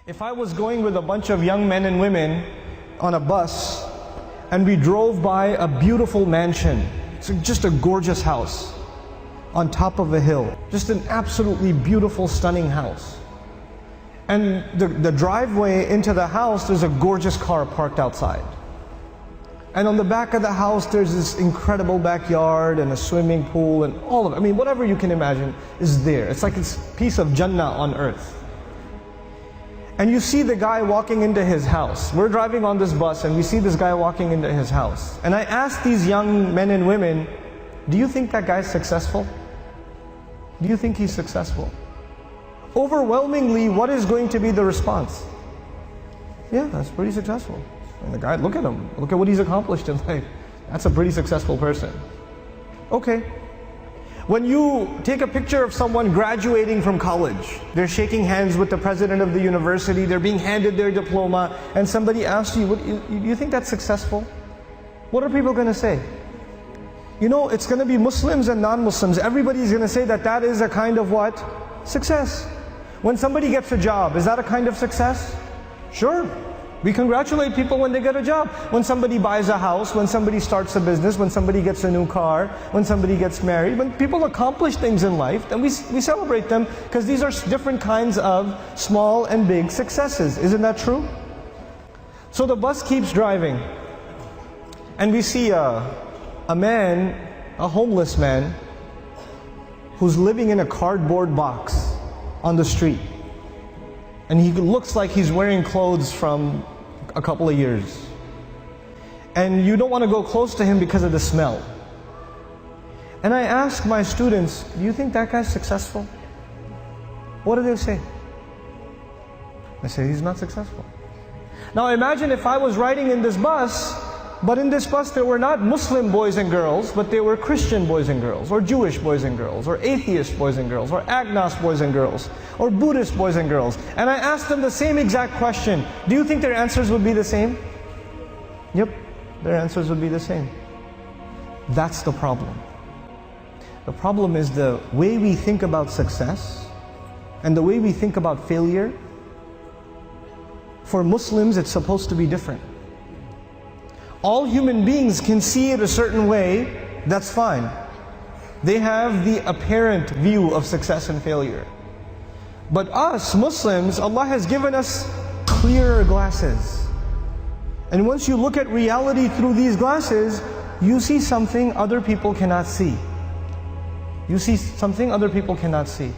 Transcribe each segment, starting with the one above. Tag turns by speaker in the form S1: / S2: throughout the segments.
S1: If I was going with a bunch of young men and women on a bus and we drove by a beautiful mansion, it's just a gorgeous house on top of a hill, just an absolutely beautiful, stunning house. And the driveway into the house, there's a gorgeous car parked outside. And on the back of the house, there's this incredible backyard and a swimming pool and all of it. I mean, whatever you can imagine is there. It's like it's a piece of Jannah on earth. And you see the guy walking into his house. We're driving on this bus and we see this guy walking into his house. And I asked these young men and women, do you think that guy's successful? Do you think he's successful? Overwhelmingly, what is going to be the response? Yeah, that's pretty successful. And the guy, look at him. Look at what he's accomplished in life. That's a pretty successful person. Okay. When you take a picture of someone graduating from college, they're shaking hands with the president of the university, they're being handed their diploma, and somebody asks you, you think that's successful? What are people going to say? You know, it's going to be Muslims and non-Muslims. Everybody's going to say that that is a kind of what? Success. When somebody gets a job, is that a kind of success? Sure. We congratulate people when they get a job. When somebody buys a house, when somebody starts a business, when somebody gets a new car, when somebody gets married, when people accomplish things in life, then we celebrate them because these are different kinds of small and big successes. Isn't that true? So the bus keeps driving and we see a man, a homeless man, who's living in a cardboard box on the street. And he looks like he's wearing clothes from a couple of years. And you don't want to go close to him because of the smell. And I ask my students, do you think that guy's successful? What do they say? They say he's not successful. Now imagine if I was riding in this bus, but in this bus there were not Muslim boys and girls, but they were Christian boys and girls, or Jewish boys and girls, or atheist boys and girls, or agnostic boys and girls, or Buddhist boys and girls. And I asked them the same exact question. Do you think their answers would be the same? Yep, their answers would be the same. That's the problem. The problem is the way we think about success and the way we think about failure. For Muslims, it's supposed to be different. All human beings can see it a certain way, that's fine. They have the apparent view of success and failure. But us, Muslims, Allah has given us clearer glasses. And once you look at reality through these glasses, you see something other people cannot see. You see something other people cannot see.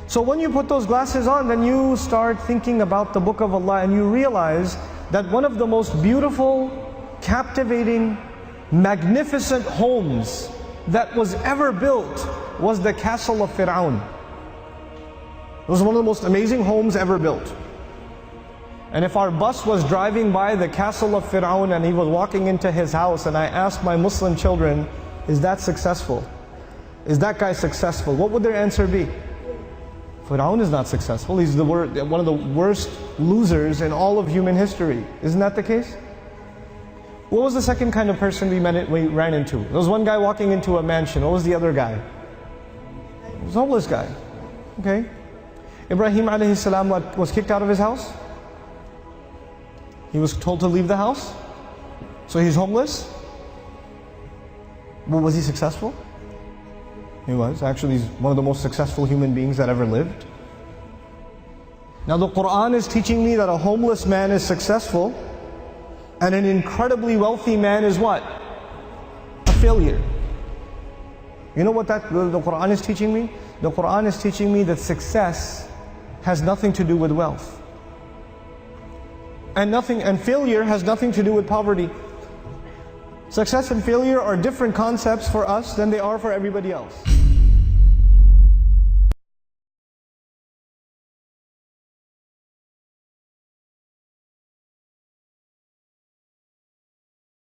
S1: So when you put those glasses on, then you start thinking about the Book of Allah and you realize that one of the most beautiful, captivating, magnificent homes that was ever built was the castle of Fir'aun. It was one of the most amazing homes ever built. And if our bus was driving by the castle of Fir'aun and he was walking into his house and I asked my Muslim children, is that successful? Is that guy successful? What would their answer be? Fir'aun is not successful. He's one of the worst losers in all of human history. Isn't that the case? What was the second kind of person we ran into? There was one guy walking into a mansion. What was the other guy? He was a homeless guy. Okay. Ibrahim alayhi salam was kicked out of his house. He was told to leave the house. So he's homeless. Well, was he successful? He was. Actually, he's one of the most successful human beings that ever lived. Now the Quran is teaching me that a homeless man is successful and an incredibly wealthy man is what? A failure. You know what the Quran is teaching me? The Quran is teaching me that success has nothing to do with wealth. And failure has nothing to do with poverty. Success and failure are different concepts for us than they are for everybody else.